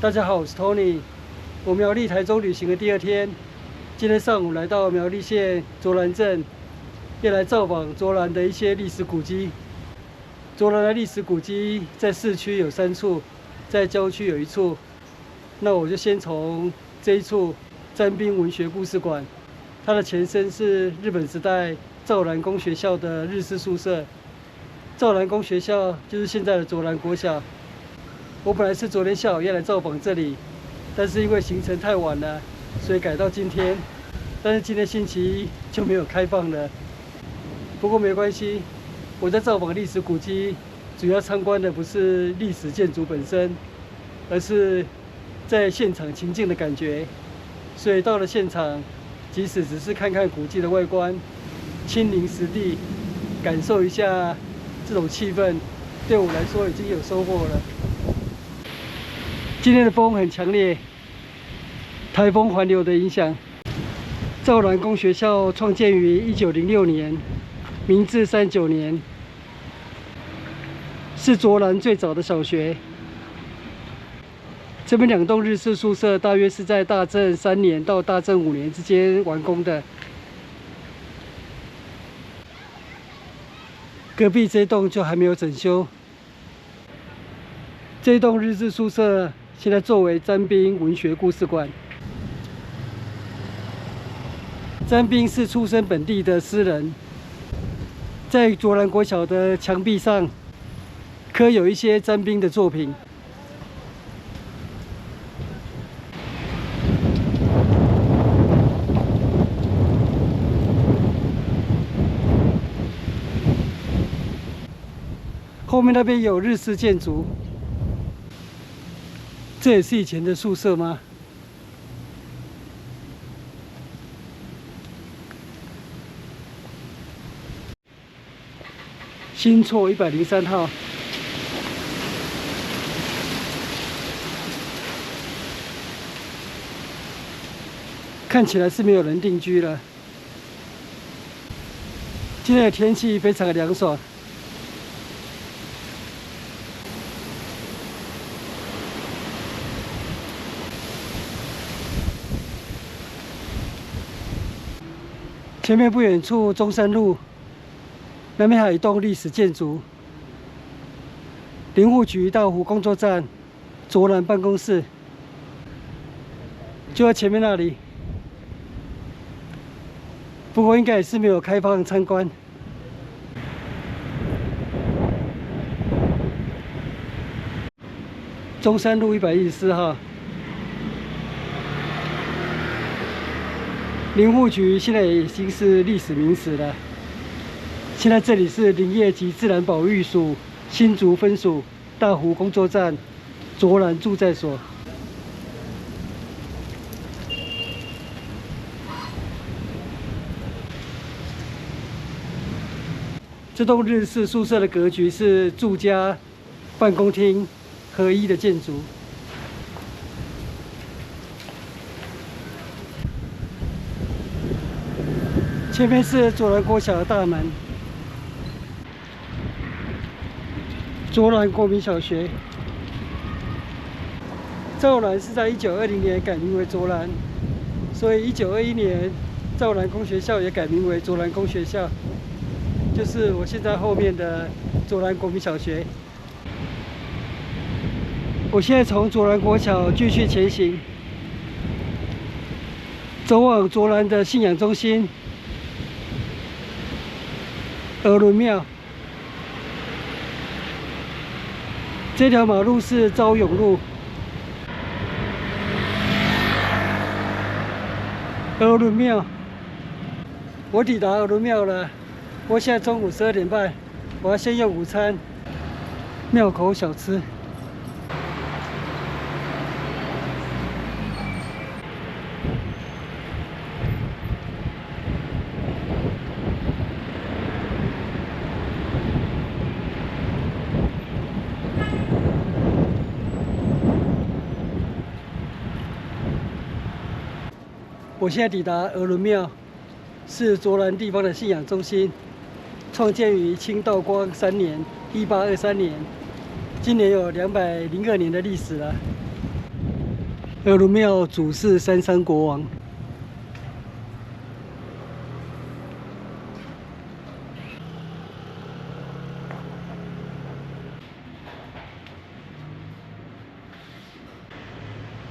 大家好，我是 Tony。我苗栗台中旅行的第2天，今天上午来到苗栗县卓兰镇，要来造访卓兰的一些历史古迹。卓兰的历史古迹在市区有3处，在郊区有1处。那我就先从这一处詹兵文学故事馆，它的前身是日本时代兆兰公学校的日式宿舍。兆兰公学校就是现在的卓兰国小。我本来是昨天下午要来造访这里，但是因为行程太晚了，所以改到今天。但是今天星期一就没有开放了。不过没关系，我在造访历史古迹，主要参观的不是历史建筑本身，而是在现场情境的感觉。所以到了现场，即使只是看看古迹的外观，亲临实地，感受一下这种气氛，对我来说已经有收获了。今天的风很强烈，台风环流的影响。兆兰公学校创建于1906年，明治39年，是卓兰最早的小学。这边2栋日式宿舍大约是在大正3年到大正5年之间完工的。隔壁这栋就还没有整修。这栋日式宿舍现在作为詹兵文学故事馆。詹兵是出身本地的诗人，在卓兰国小的墙壁上刻有一些詹兵的作品。后面那边有日式建筑，这也是以前的宿舍吗？新厝103号。看起来是没有人定居了。今天的天气非常的凉爽。前面不远处中山路，那边还有一栋历史建筑，林务局大湖工作站、卓兰办公室，就在前面那里。不过应该也是没有开放参观。中山路114号。林务局现在已经是历史名词了。现在这里是林业及自然保育署新竹分署大湖工作站卓兰住宅所。这栋日式宿舍的格局是住家、办公厅合一的建筑。前面是卓兰国小的大门，卓兰国民小学。兆兰是在1920年改名为卓兰，所以1921年兆兰公学校也改名为卓兰公学校，就是我现在后面的卓兰国民小学。我现在从卓兰国小继续前行，走往卓兰的信仰中心。鹅伦庙，这条马路是昭永路。鹅伦庙，我抵达鹅伦庙了。不过现在中午12点半，我要先用午餐。庙口小吃。我现在抵达鹅伦庙，是卓兰地方的信仰中心，创建于清道光3年（1823年），今年有202年的历史了。额鲁庙主是三山国王。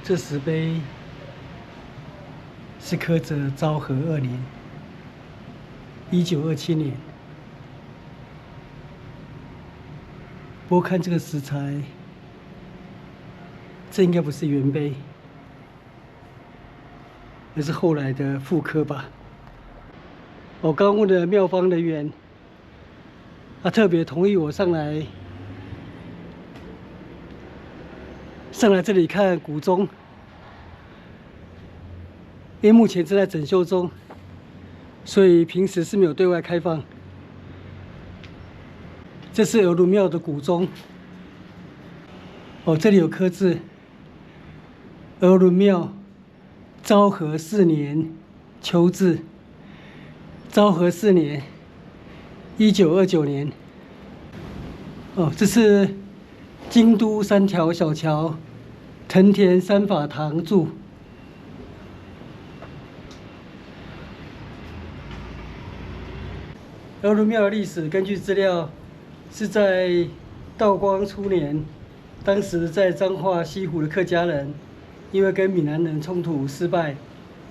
这石碑是刻着昭和2年，1927年。不过看这个石材，这应该不是原碑，而是后来的复刻吧。我刚问了庙方人员，他特别同意我上来这里看古钟，因为目前正在整修中，所以平时是没有对外开放。这是额鲁庙的古钟，这里有刻字：额鲁庙昭和4年秋至，昭和4年1929年。这是京都3条小桥，藤田三法堂著。额鲁庙的历史，根据资料是在道光初年，当时在彰化西湖的客家人，因为跟闽南人冲突失败，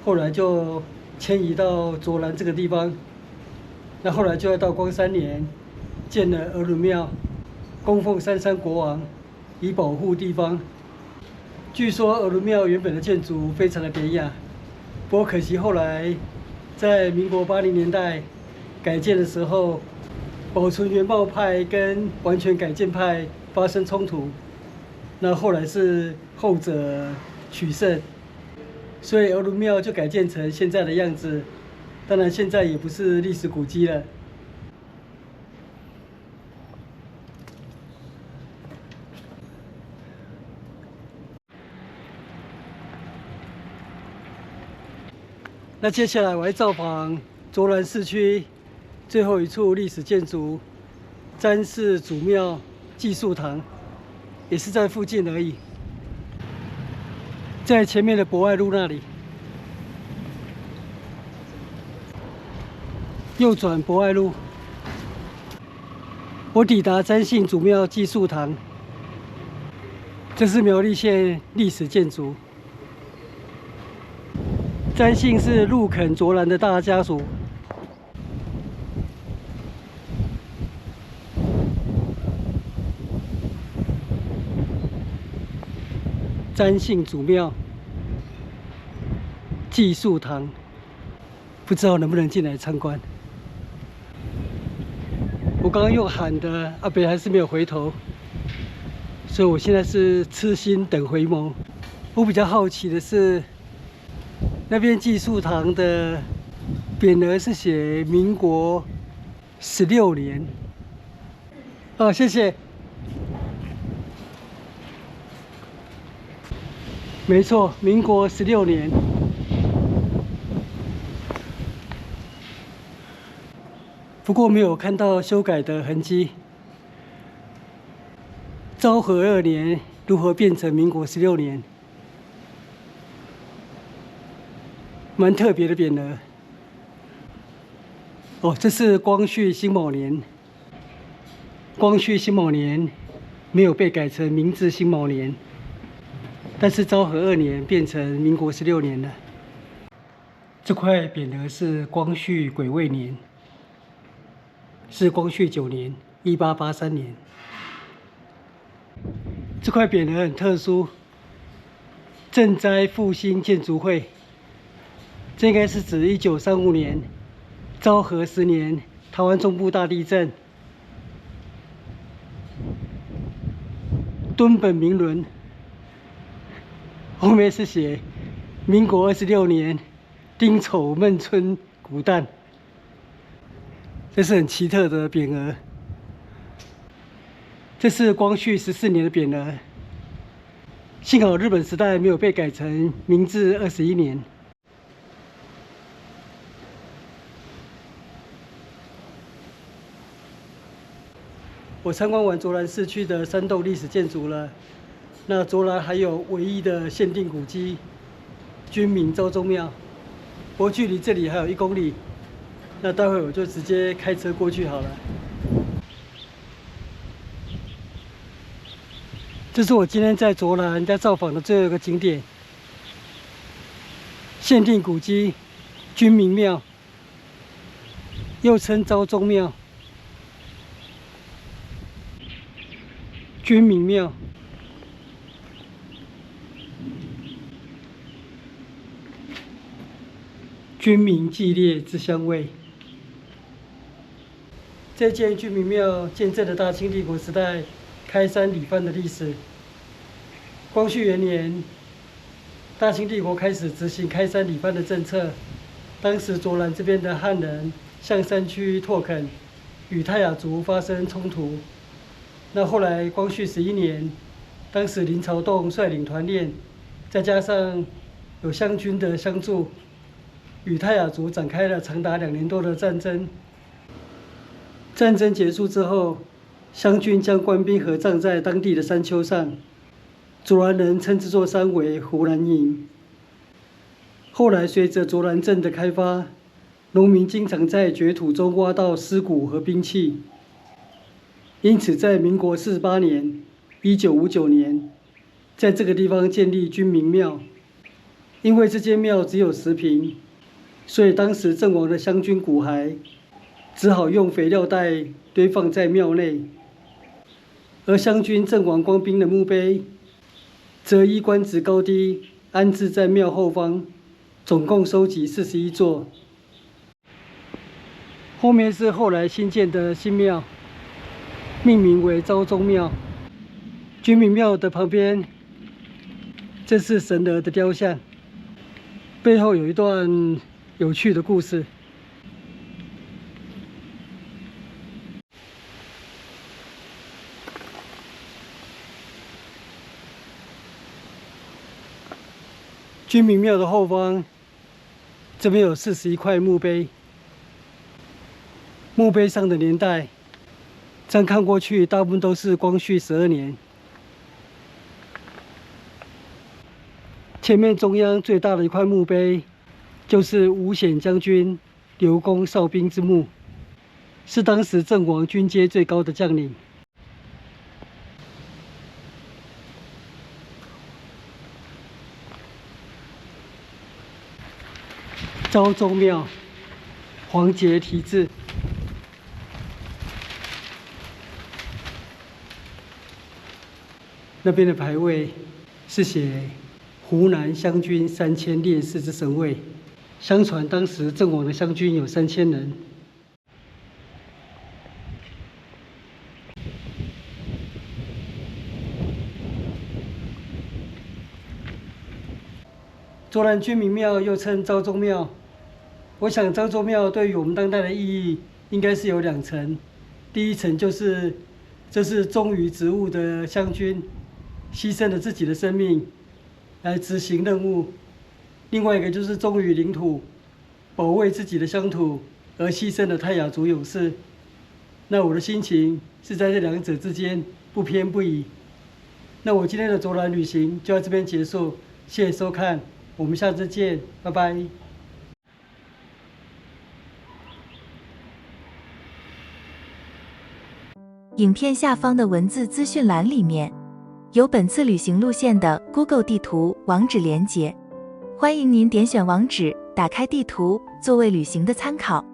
后来就迁移到卓兰这个地方。那后来就在道光3年，建了额鲁庙，供奉三山国王，以保护地方。据说额鲁庙原本的建筑非常的典雅，不过可惜后来在民国80年代改建的时候，保存原貌派跟完全改建派发生冲突，那后来是后者取胜，所以额鲁庙就改建成现在的样子。当然，现在也不是历史古迹了。那接下来我会造访卓兰市区最后一处历史建筑——詹氏祖庙祭术堂，也是在附近而已，在前面的博爱路那里。右转博爱路，我抵达詹姓祖庙祭术堂。这是苗栗县历史建筑。詹姓是鹿垦卓兰的大家族。詹姓祖庙祭术堂，不知道能不能进来参观。我刚刚用喊的，阿北还是没有回头，所以我现在是痴心等回眸。我比较好奇的是，那边祭术堂的匾额是写民国16年。谢谢。没错，民国16年。不过没有看到修改的痕迹。昭和2年如何变成民国16年？蛮特别的匾额。这是光绪辛卯年。光绪辛卯年没有被改成明治辛卯年，但是昭和2年变成民国16年了。这块匾额是光绪癸未年。是光绪9年，1883年。这块匾额很特殊，赈灾复兴建筑会。这应该是指1935年昭和10年台湾中部大地震，敦本明伦。后面是写民国26年丁丑孟春古诞。这是很奇特的匾额。这是光绪14年的匾额，幸好日本时代没有被改成明治21年。我参观完卓兰市区的3栋历史建筑了，那卓兰还有唯一的限定古迹君明昭宗庙，不过距离这里还有1公里。那待会我就直接开车过去好了。这是我今天在卓兰在造访的最后一个景点——限定古迹君明庙，又称昭宗庙。君明庙，君明祭烈之香味。这间君明庙见证了大清帝国时代开山理藩的历史。光绪元年，大清帝国开始执行开山理藩的政策。当时卓兰这边的汉人向山区拓垦，与泰雅族发生冲突。那后来光绪11年，当时林朝栋率领团练，再加上有湘军的相助，与泰雅族展开了长达2年多的战争。战争结束之后，湘军将官兵合葬在当地的山丘上，卓兰人称这座山为湖南营。后来随着卓兰镇的开发，农民经常在掘土中挖到尸骨和兵器。因此，在民国48年（1959年），在这个地方建立君明庙。因为这间庙只有10坪，所以当时阵亡的湘军骨骸只好用肥料袋堆放在庙内，而湘军阵亡官兵的墓碑则依官职高低安置在庙后方，总共收集41座。后面是后来新建的新庙，命名为昭宗庙。君明庙的旁边，这是神娥的雕像，背后有一段有趣的故事。君明庙的后方，这边有41块墓碑，墓碑上的年代，这样看过去，大部分都是光绪12年。前面中央最大的一块墓碑，就是吴显将军刘公哨兵之墓，是当时阵亡军阶最高的将领。昭宗庙，黄节题字。那边的牌位是写湖南湘军3000烈士之神位，相传当时阵亡的湘军有3000人。卓兰君明庙又称昭宗庙，我想昭宗庙对于我们当代的意义应该是有2层。第一层就是这是忠于职务的湘军，牺牲了自己的生命来执行任务；另外一个就是忠于领土，保卫自己的乡土而牺牲的泰雅族勇士。那我的心情是在这2者之间不偏不倚。那我今天的卓兰旅行就到这边结束，谢谢收看，我们下次见，拜拜。影片下方的文字资讯栏里面有本次旅行路线的 Google 地图网址连结，欢迎您点选网址，打开地图作为旅行的参考。